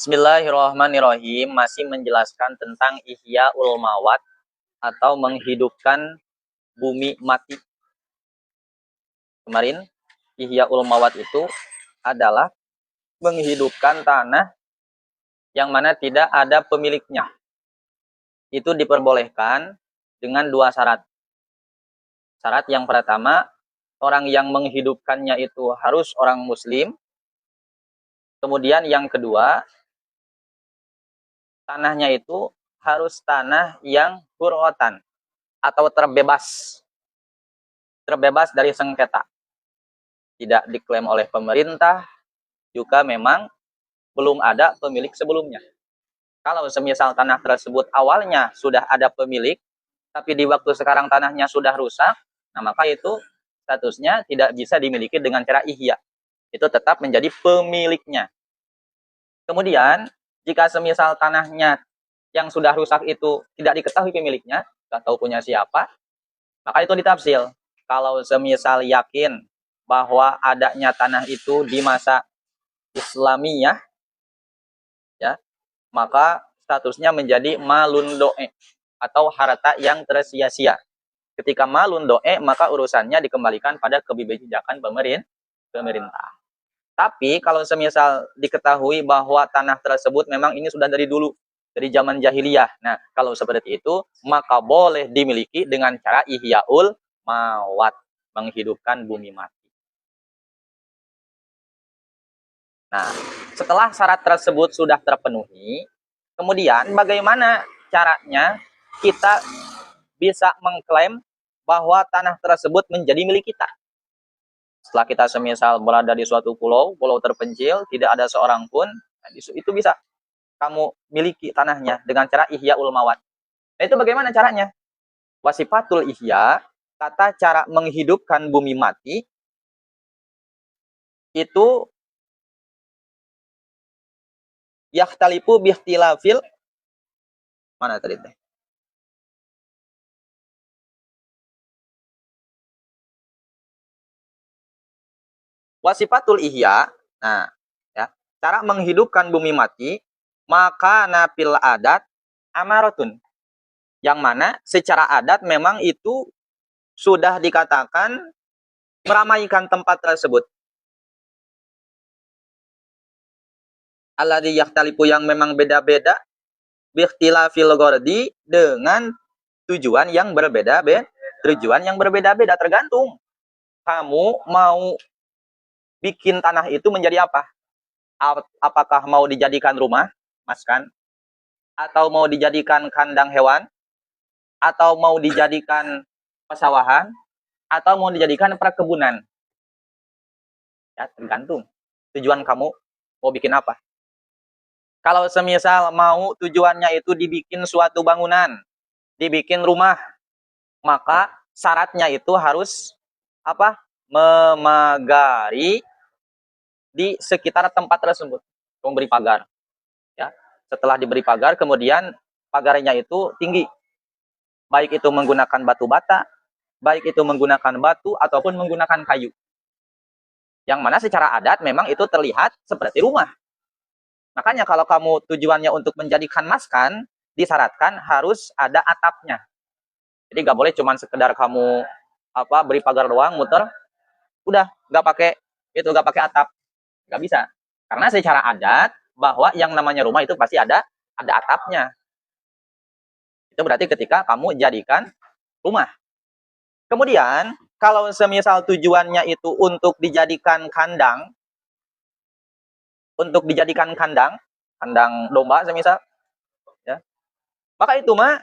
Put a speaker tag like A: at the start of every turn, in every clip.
A: Bismillahirrahmanirrahim. Masih menjelaskan tentang Ihya'ul Mawat atau menghidupkan bumi mati. Kemarin Ihya'ul Mawat itu adalah menghidupkan tanah yang mana tidak ada pemiliknya. Itu diperbolehkan dengan dua syarat. Syarat yang pertama, orang yang menghidupkannya itu harus orang muslim. Kemudian yang kedua, tanahnya itu harus tanah yang hurrotan atau terbebas dari sengketa, tidak diklaim oleh pemerintah, juga memang belum ada pemilik sebelumnya. Kalau semisal tanah tersebut awalnya sudah ada pemilik, tapi di waktu sekarang tanahnya sudah rusak, nah maka itu statusnya tidak bisa dimiliki dengan cara ihya. Itu tetap menjadi pemiliknya. Kemudian, jika semisal tanahnya yang sudah rusak itu tidak diketahui pemiliknya, tidak tahu punya siapa, maka itu ditafsil. Kalau semisal yakin bahwa adanya tanah itu di masa Islamiyah, ya, maka statusnya menjadi malun doe atau harta yang tersia-sia. Ketika malun doe, maka urusannya dikembalikan pada kebijakan pemerintah. Tapi kalau semisal diketahui bahwa tanah tersebut memang ini sudah dari dulu, dari zaman jahiliyah. Nah, kalau seperti itu, maka boleh dimiliki dengan cara ihya'ul mawat, menghidupkan bumi mati. Nah, setelah syarat tersebut sudah terpenuhi, kemudian bagaimana caranya kita bisa mengklaim bahwa tanah tersebut menjadi milik kita? Setelah kita semisal berada di suatu pulau terpencil, tidak ada seorang pun, itu bisa kamu miliki tanahnya dengan cara ihya'ul mawat. Nah, itu bagaimana caranya? Wasifatul ihya, kata cara menghidupkan bumi mati, itu yahtalifu bihtilafil, mana tadi teh? Wasifatul ihya, nah, ya, cara menghidupkan bumi mati, maka napil adat amaratun, yang mana secara adat memang itu sudah dikatakan meramaikan tempat tersebut. Alladzi yahtalifu, yang memang beda-beda, bikhtilafil ghardi, dengan tujuan yang berbeda-beda, tergantung kamu mau bikin tanah itu menjadi apa. Apakah mau dijadikan rumah, maskan, atau mau dijadikan kandang hewan, atau mau dijadikan pesawahan, atau mau dijadikan perkebunan. Ya, tergantung tujuan kamu mau bikin apa. Kalau semisal mau tujuannya itu dibikin suatu bangunan, dibikin rumah, maka syaratnya itu harus apa? Memagari di sekitar tempat tersebut, memberi pagar. Ya, setelah diberi pagar, kemudian pagarnya itu tinggi, baik itu menggunakan batu bata, baik itu menggunakan batu ataupun menggunakan kayu. Yang mana secara adat memang itu terlihat seperti rumah. Makanya kalau kamu tujuannya untuk menjadikan maskan, disyaratkan harus ada atapnya. Jadi nggak boleh cuman sekedar kamu beri pagar doang, muter, udah nggak pakai atap, nggak bisa. Karena secara adat bahwa yang namanya rumah itu pasti ada atapnya. Itu berarti ketika kamu jadikan rumah. Kemudian kalau semisal tujuannya itu untuk dijadikan kandang, kandang domba semisal, ya, maka itu mah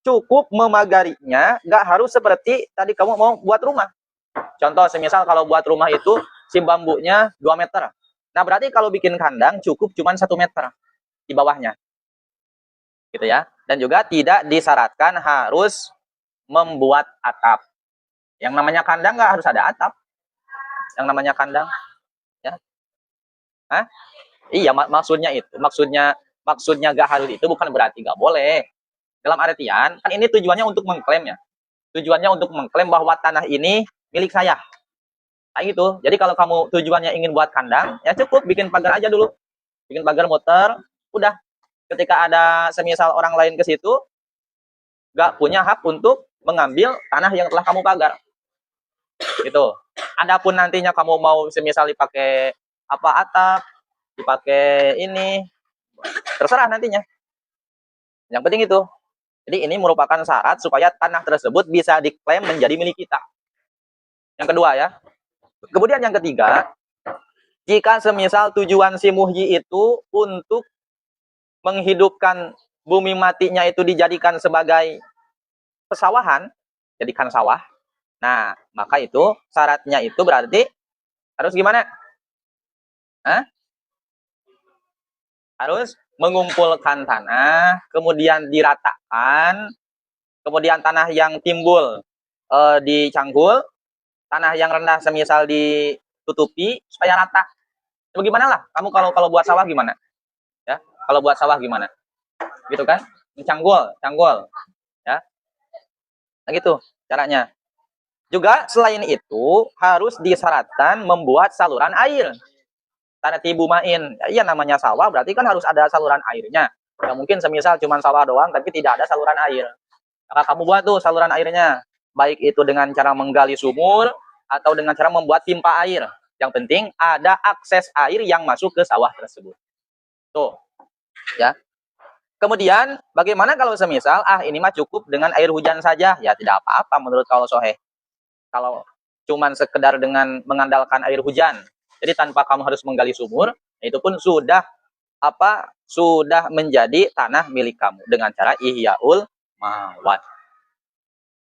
A: cukup memagarinya, nggak harus seperti tadi kamu mau buat rumah. Contoh semisal kalau buat rumah itu si bambunya 2 meter. Nah, berarti kalau bikin kandang cukup cuma 1 meter di bawahnya. Gitu ya. Dan juga tidak disyaratkan harus membuat atap. Yang namanya kandang nggak harus ada atap. Yang namanya kandang, ya. Hah? Iya, maksudnya itu. Maksudnya nggak harus itu bukan berarti nggak boleh. Dalam artian, kan ini tujuannya untuk mengklaim, ya. Tujuannya untuk mengklaim bahwa tanah ini milik saya. Kayak gitu. Jadi kalau kamu tujuannya ingin buat kandang, ya cukup bikin pagar aja dulu. Bikin pagar muter, Udah, ketika ada semisal orang lain ke situ, nggak punya hak untuk mengambil tanah yang telah kamu pagar. Gitu. Adapun nantinya kamu mau semisal dipakai apa atap, dipakai ini, terserah nantinya. Yang penting itu. Jadi ini merupakan syarat supaya tanah tersebut bisa diklaim menjadi milik kita. Yang kedua ya. Kemudian yang ketiga, jika semisal tujuan si muhyi itu untuk menghidupkan bumi matinya itu dijadikan sebagai pesawahan, jadikan sawah. Nah, maka itu syaratnya itu berarti harus gimana? Hah? Harus mengumpulkan tanah, kemudian diratakan, kemudian tanah yang timbul dicangkul, tanah yang rendah semisal ditutupi supaya rata. Bagaimana lah? Kamu kalau buat sawah gimana? Ya, kalau buat sawah gimana? Gitu kan? Mencanggul, canggul, ya. Nah gitu caranya. Juga selain itu harus disyaratkan membuat saluran air. Tartibu main. Ya, iya namanya sawah berarti kan harus ada saluran airnya. Ya mungkin semisal cuma sawah doang tapi tidak ada saluran air. Maka kamu buat tuh saluran airnya. Baik itu dengan cara menggali sumur atau dengan cara membuat pipa air. Yang penting ada akses air yang masuk ke sawah tersebut. Tuh. Ya. Kemudian bagaimana kalau semisal ini mah cukup dengan air hujan saja? Ya tidak apa-apa menurut kalau Soheh. Kalau cuman sekedar dengan mengandalkan air hujan. Jadi tanpa kamu harus menggali sumur, itu pun sudah menjadi tanah milik kamu dengan cara ihyaul mawat.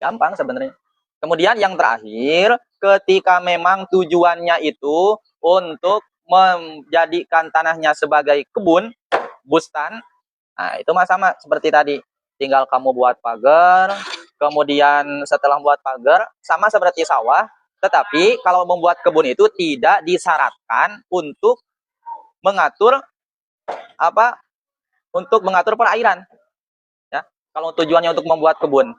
A: Gampang sebenarnya. Kemudian yang terakhir, ketika memang tujuannya itu untuk menjadikan tanahnya sebagai kebun, bustan, nah itu mah sama seperti tadi. Tinggal kamu buat pagar, kemudian setelah membuat pagar, sama seperti sawah, tetapi kalau membuat kebun itu tidak disyaratkan untuk mengatur untuk mengatur perairan. Ya, kalau tujuannya untuk membuat kebun.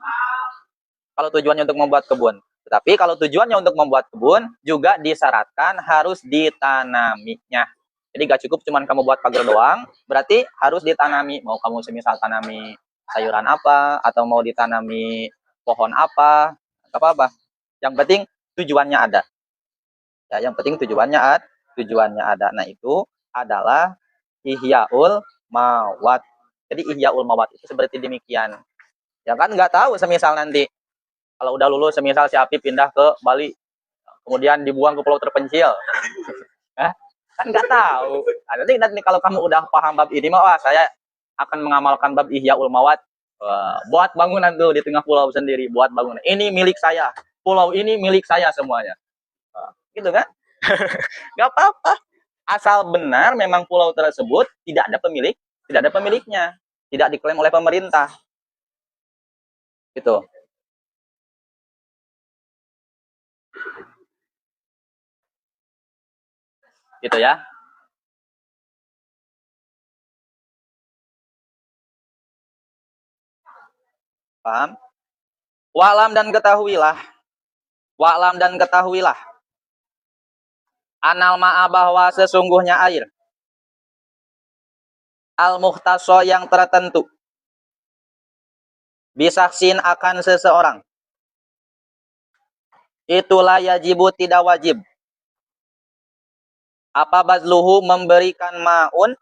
A: Kalau tujuannya untuk membuat kebun. Tetapi kalau tujuannya untuk membuat kebun, juga disyaratkan harus ditanaminya. Jadi gak cukup cuman kamu buat pagar doang, berarti harus ditanami. Mau kamu semisal tanami sayuran apa, atau mau ditanami pohon apa, apa-apa. Yang penting tujuannya ada. Ya, yang penting tujuannya ada. Nah, itu adalah ihyaul mawat. Jadi ihyaul mawat itu seperti demikian. Ya kan nggak tahu semisal nanti kalau udah lulus semisal si Api pindah ke Bali, kemudian dibuang ke pulau terpencil. Kan nggak tahu. Nah, nanti kalau kamu udah paham bab ini mah saya akan mengamalkan bab ihyaul mawat. Buat bangunan tuh di tengah pulau sendiri, buat bangunan. Ini milik saya. Pulau ini milik saya semuanya. Gitu kan? Nggak apa-apa. Asal benar memang pulau tersebut tidak ada pemilik, tidak ada pemiliknya, tidak diklaim oleh pemerintah. Gitu. Gitu ya. Paham? Wa'lam dan ketahuilah. Wa'lam dan ketahuilah. Anal ma'a bahwa sesungguhnya air. Al-muhtaso yang tertentu. Bisaksin akan seseorang. Itulah yajibu tidak wajib. Apa bazluhu memberikan ma'un.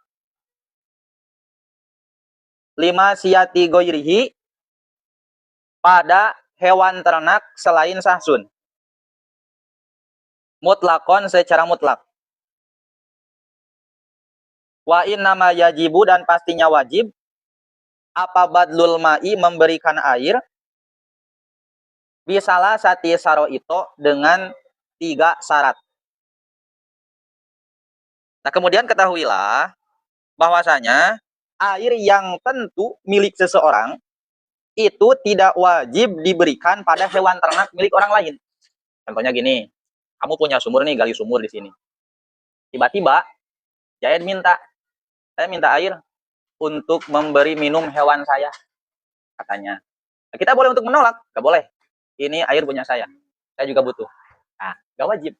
A: Lima siyati goyrihi. Pada hewan ternak selain sahsun. Mutlakon secara mutlak. Wa innama yajibu dan pastinya wajib. Apa badlul ma'i memberikan air. Bisalah sati saro itu dengan 3 syarat. Nah kemudian ketahuilah bahwasanya air yang tentu milik seseorang itu tidak wajib diberikan pada hewan ternak milik orang lain. Contohnya gini, kamu punya sumur nih, gali sumur di sini. Tiba-tiba Jayad saya minta air untuk memberi minum hewan saya, katanya. Nah, kita boleh untuk menolak? Gak boleh. Ini air punya saya juga butuh. Nah, gak wajib.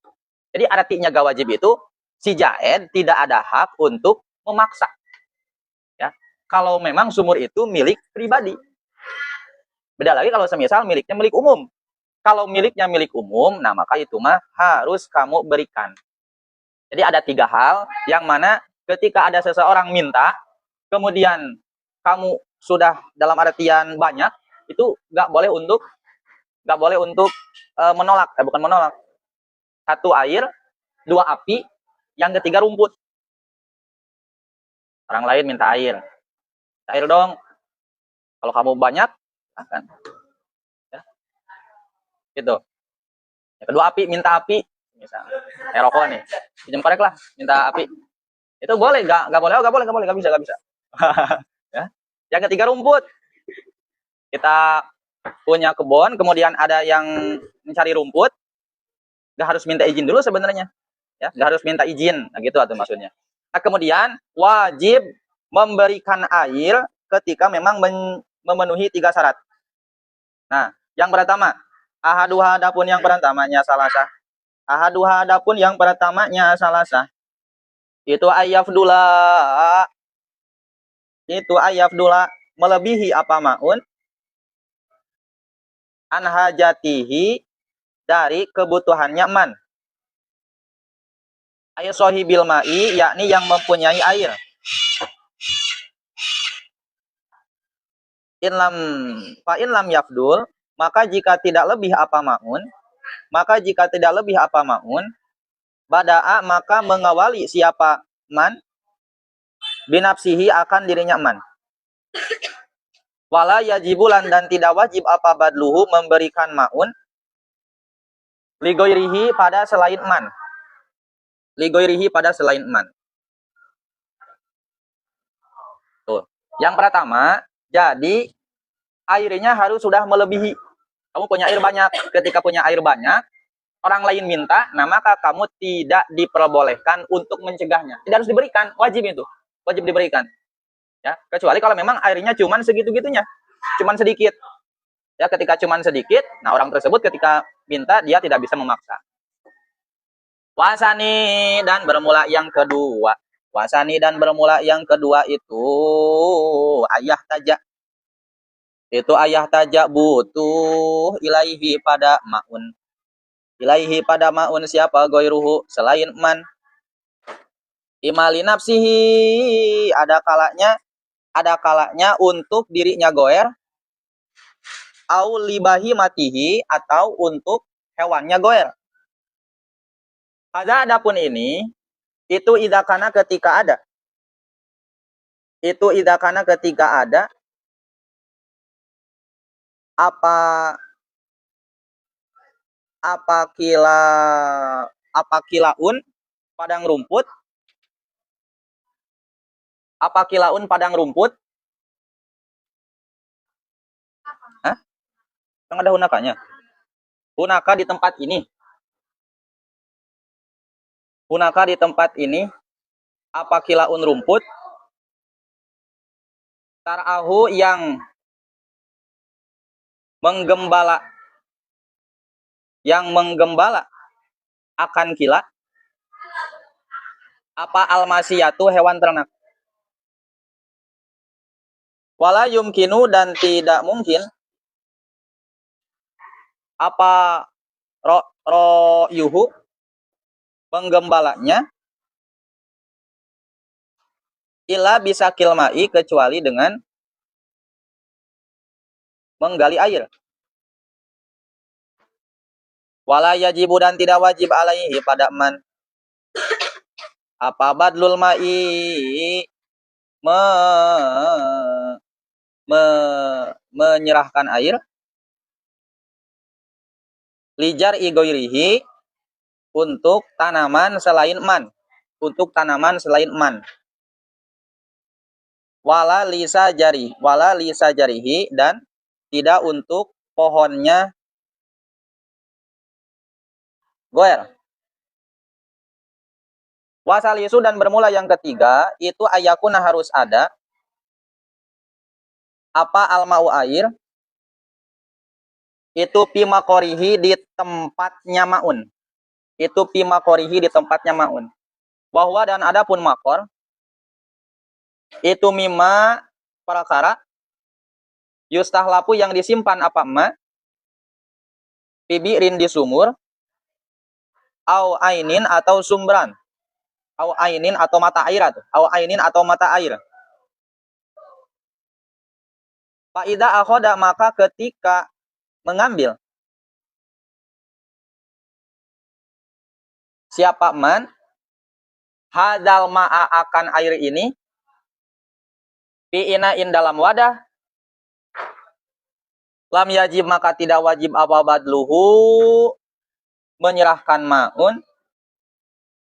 A: Jadi artinya gak wajib itu, si Jayad tidak ada hak untuk memaksa. kalau memang sumur itu milik pribadi. Beda lagi kalau semisal miliknya milik umum. Kalau miliknya milik umum, nah maka itu mah harus kamu berikan. Jadi ada 3 hal yang mana ketika ada seseorang minta, kemudian kamu sudah dalam artian banyak, itu nggak boleh untuk menolak, bukan menolak. 1 air, 2 api, yang ketiga rumput. Orang lain minta air, air dong. Kalau kamu banyak, akan, ya, gitu. Yang kedua api, minta api, misalnya, rokok nih, pinjam korek lah, minta api. Itu boleh, nggak boleh, nggak bisa. Ya. Yang ketiga rumput. Kita punya kebun, kemudian ada yang mencari rumput, nggak harus minta izin dulu sebenarnya, ya, nggak harus minta izin, nah gitu atau maksudnya. Nah kemudian wajib memberikan air ketika memang memenuhi 3 syarat. Nah yang pertama, ahaduha adapun yang pertamanya salasah, ahaduha adapun yang pertamanya salasah, itu ayafdula melebihi apa maun anhajatihi dari kebutuhannya man. Air sohibil ma'i, yakni yang mempunyai air. Fa in lam yafdul, maka jika tidak lebih apa maun, bada'a maka mengawali siapa man binafsihi akan dirinya man. Wala yajibulan dan tidak wajib apa badluhu memberikan maun ligoirihi pada selain man. Tuh. Yang pertama, jadi airnya harus sudah melebihi. Kamu punya air banyak. Ketika punya air banyak, orang lain minta, nah maka kamu tidak diperbolehkan untuk mencegahnya. Tidak harus diberikan, wajib itu. Wajib diberikan. Ya, kecuali kalau memang airnya cuman segitu-gitunya. Cuman sedikit. Ya, ketika cuman sedikit, nah orang tersebut ketika minta dia tidak bisa memaksa. Wasani dan bermula yang kedua. Itu ayah tajak. Itu ayah tajak butuh ilaihi pada maun. Ilaihi pada maun siapa goiruhu selain man. Imali nafsihi ada kalanya untuk dirinya goer. Au libahi matihi atau untuk hewannya goer. Adapun ini itu idakana ketika ada. Apa kilaun padang rumput. Apa kilaun padang rumput? Hah? Yang ada hunakanya. Hunaka di tempat ini. Apa kilaun rumput? Tarahu yang menggembala akan kila. Apa almasiyatu hewan ternak? Wala yumkinu dan tidak mungkin. Apa royuhu menggembalanya illa bisa kilmai kecuali dengan menggali air. Wala yajibu dan tidak wajib alaihi pada man apa badlul ma'i menyerahkan air lijar igoirihi untuk tanaman selain man. Wala lisa jarihi dan tidak untuk pohonnya goer. Wasalisu dan bermula yang ketiga itu ayakuna harus ada apa almau air itu pimakorihi di tempatnya maun. Bahwa dan adapun makor itu mima perkara yustahlapu yang disimpan apa ma pibirin di sumur au ainin atau sumberan au ainin atau mata air atau au ainin atau mata air. Faida akhoda maka ketika mengambil siapa man hadal ma'a akan air ini pi'inain dalam wadah lam yajib maka tidak wajib apa badluhu menyerahkan ma'un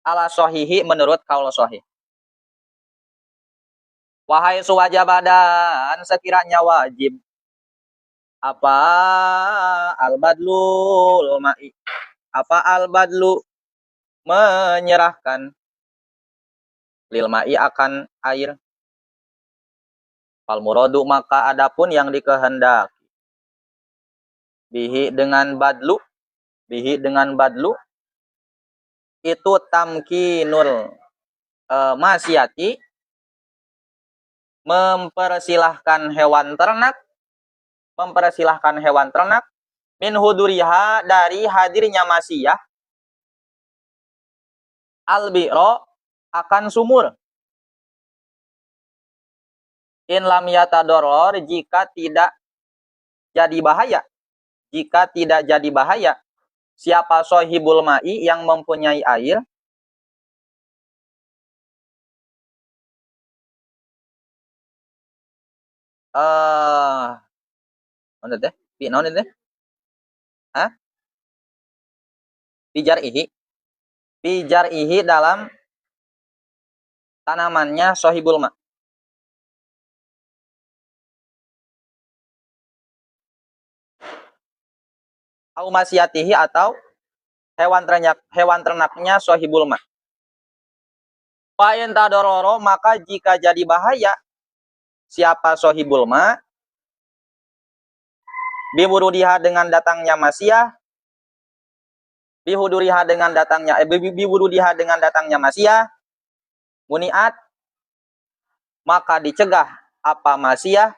A: ala sohihi menurut kaul sohih. Wahai suwajabadan sekiranya wajib apa al-badlul ma'i apa al-badlu menyerahkan lil ma'i akan air. Fal muradu maka adapun yang dikehendaki bihi dengan badlu itu tamkinul masyati mempersilahkan hewan ternak min huduriha dari hadirnya masiyah albiro akan sumur in lam yatadoror jika tidak jadi bahaya siapa sohibul ma'i yang mempunyai air naon teh naon teh pijar ihi dalam tanamannya sohibul ma au masyatihi atau hewan ternaknya sohibul ma. Fa in tadororo maka jika jadi bahaya siapa sohibul ma biwurudiha dengan datangnya masiyah biwurudiha dengan datangnya masiyah muniat maka dicegah apa masiyah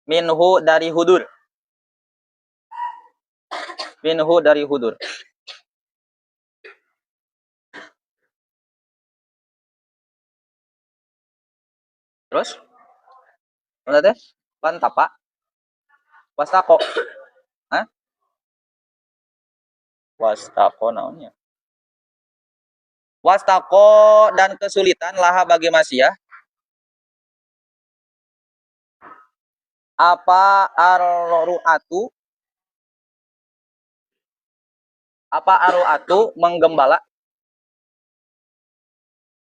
A: minhu dari hudur terus mana teh pantapa wastaqo wastaqo naonnya wastaqo dan kesulitan laha bagi masiyah apa aru'atu menggembala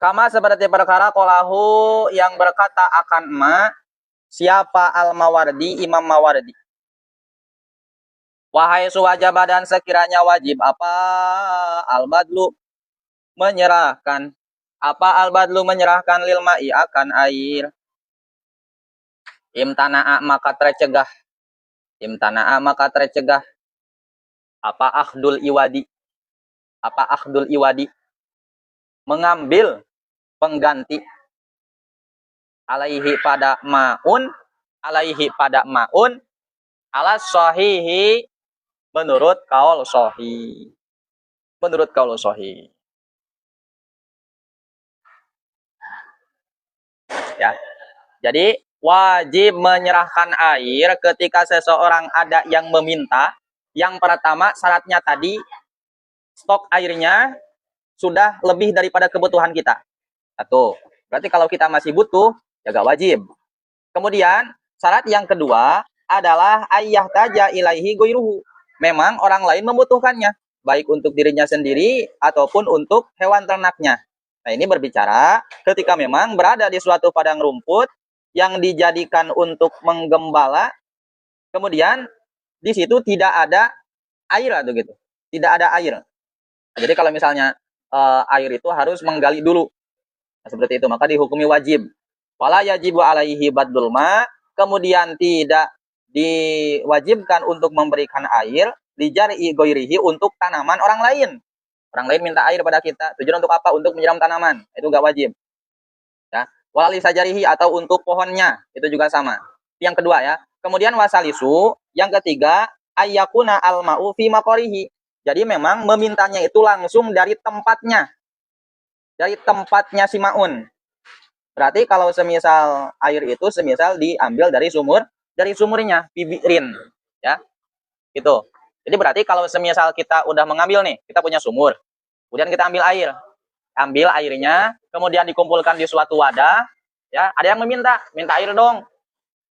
A: kama seperti perkara qolahu yang berkata akan ma siapa al-Mawardi Imam Mawardi. Wahai suwajaba dan sekiranya wajib apa al-badlu menyerahkan lil ma'i akan air imtana'a maka tercegah apa akhdul iwadi mengambil pengganti alaihi pada ma'un ala sahihi menurut kaul sahih ya. Jadi wajib menyerahkan air ketika seseorang ada yang meminta. Yang pertama syaratnya tadi stok airnya sudah lebih daripada kebutuhan kita. Satu. Berarti kalau kita masih butuh ya gak wajib. Kemudian syarat yang kedua adalah ayyah taja ilaihi goiruhu. Memang orang lain membutuhkannya, baik untuk dirinya sendiri ataupun untuk hewan ternaknya. Nah ini berbicara ketika memang berada di suatu padang rumput yang dijadikan untuk menggembala, kemudian di situ tidak ada air atau gitu, tidak ada air. Nah, jadi kalau misalnya air itu harus menggali dulu, nah, seperti itu maka dihukumi wajib. Wala yajibu alaihi badlul ma, kemudian tidak diwajibkan untuk memberikan air lijari goirihi untuk tanaman orang lain. Orang lain minta air pada kita, tujuan untuk apa? Untuk menyiram tanaman, itu gak wajib. Ya, Wali sajarihi atau untuk pohonnya, itu juga sama. Yang kedua ya. Kemudian wasalisu, yang ketiga ayyakuna al-ma'u fi maqarihi. Jadi memang memintanya itu langsung dari tempatnya. Dari tempatnya si maun. Berarti kalau semisal air itu semisal diambil dari sumurnya, bibirin, ya. Gitu. Jadi berarti kalau semisal kita udah mengambil nih, kita punya sumur. Kemudian kita ambil air. Ambil airnya, kemudian dikumpulkan di suatu wadah, ya. Ada yang minta air dong.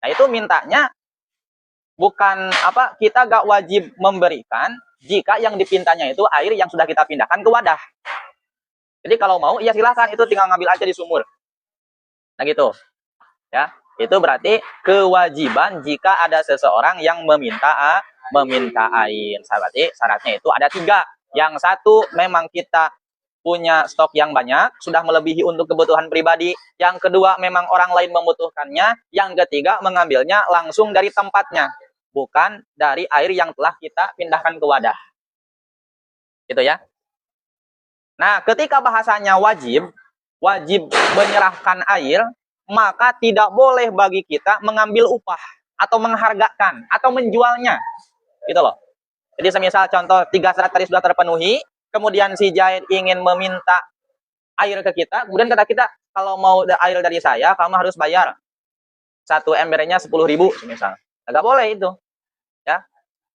A: Nah, itu mintanya bukan apa, kita gak wajib memberikan jika yang dipintanya itu air yang sudah kita pindahkan ke wadah. Jadi kalau mau, ya silahkan, itu tinggal ngambil aja di sumur. Nah gitu, ya. Itu berarti kewajiban jika ada seseorang yang meminta air. Berarti syaratnya itu ada 3. Yang satu, memang kita punya stok yang banyak, sudah melebihi untuk kebutuhan pribadi. Yang kedua, memang orang lain membutuhkannya. Yang ketiga, mengambilnya langsung dari tempatnya, bukan dari air yang telah kita pindahkan ke wadah. Gitu ya. Nah, ketika bahasanya wajib menyerahkan air, maka tidak boleh bagi kita mengambil upah atau menghargakan atau menjualnya. Gitu loh. Jadi semisal contoh 3 syarat tadi sudah terpenuhi, kemudian si Jahid ingin meminta air ke kita, kemudian kata kita, kalau mau air dari saya, kamu harus bayar 1 embernya 10.000 semisal. Enggak boleh itu. Ya.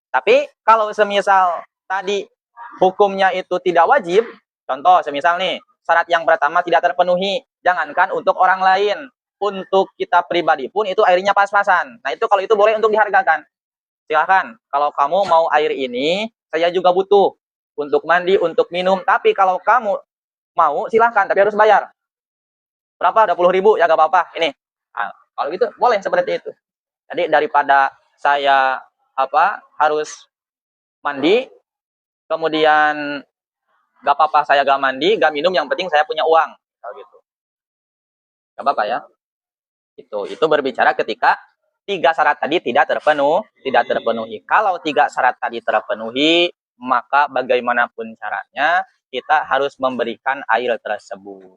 A: Tapi kalau semisal tadi hukumnya itu tidak wajib, contoh semisal nih, syarat yang pertama tidak terpenuhi, jangankan untuk orang lain, untuk kita pribadi pun itu airnya pas-pasan. Nah itu kalau itu boleh untuk dihargakan. Silahkan, kalau kamu mau air ini, saya juga butuh untuk mandi, untuk minum. Tapi kalau kamu mau, silahkan, tapi harus bayar. Berapa? 20.000, ya gak apa-apa. Ini. Nah, kalau gitu boleh seperti itu. Jadi daripada saya harus mandi, kemudian gak apa-apa saya gak mandi, gak minum, yang penting saya punya uang. Kalau gitu. Gak apa-apa ya. Itu berbicara ketika 3 syarat tadi tidak terpenuhi. Kalau 3 syarat tadi terpenuhi, maka bagaimanapun caranya kita harus memberikan air tersebut.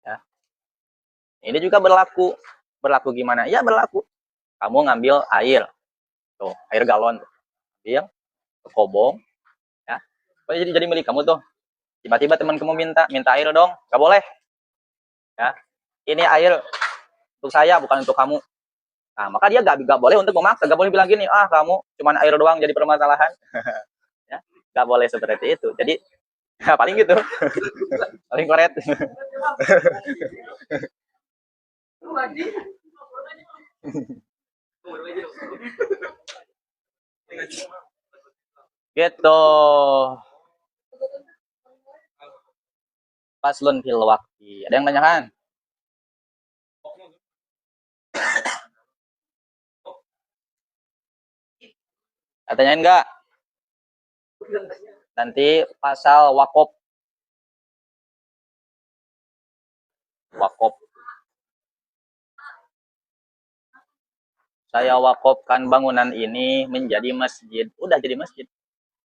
A: Ya. Ini juga berlaku. Berlaku gimana? Ya berlaku. Kamu ngambil air. Tuh, air galon. Ambil ke kobong. Ya. Jadi milik kamu tuh. Tiba-tiba teman kamu minta air dong. Gak boleh. Ya. Ini air untuk saya, bukan untuk kamu. Nah, maka dia gak boleh untuk memaksa, gak boleh bilang gini, kamu cuman air doang jadi permasalahan. Ya, gak boleh seperti itu. Jadi ya, paling gitu. Paling koret. Gitu. Faslun fil waqti. Ada yang tanyakan? Tanyain enggak? Nanti pasal wakop. Saya wakopkan bangunan ini menjadi masjid. Udah jadi masjid.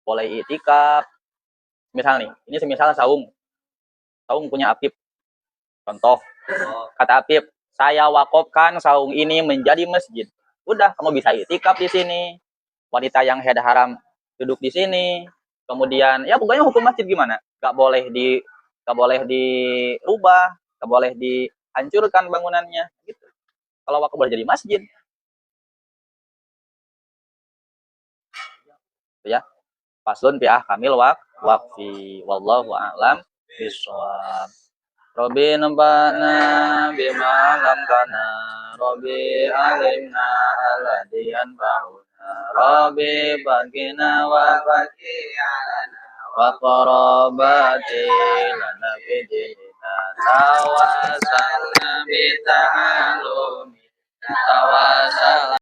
A: Boleh itikaf. Misal nih, ini semisal Saung punya Apip. Contoh, kata Apip, saya wakopkan Saung ini menjadi masjid. Udah, kamu bisa itikaf di sini. Wanita yang haid haram duduk di sini. Kemudian, ya pokoknya hukum masjid gimana? Gak boleh dirubah, gak boleh dihancurkan bangunannya. Gitu. Kalau wakaf boleh jadi masjid. Ya, faslun fi ahkamil waqfi wallahu a'lam bishawab. Rabbi nabana bima lam kana Rabbi alimna aladiyan ba'una Rabbi bagina wa bagi alana wa qarabati lana bidina tawasalna bita'alumi tawasal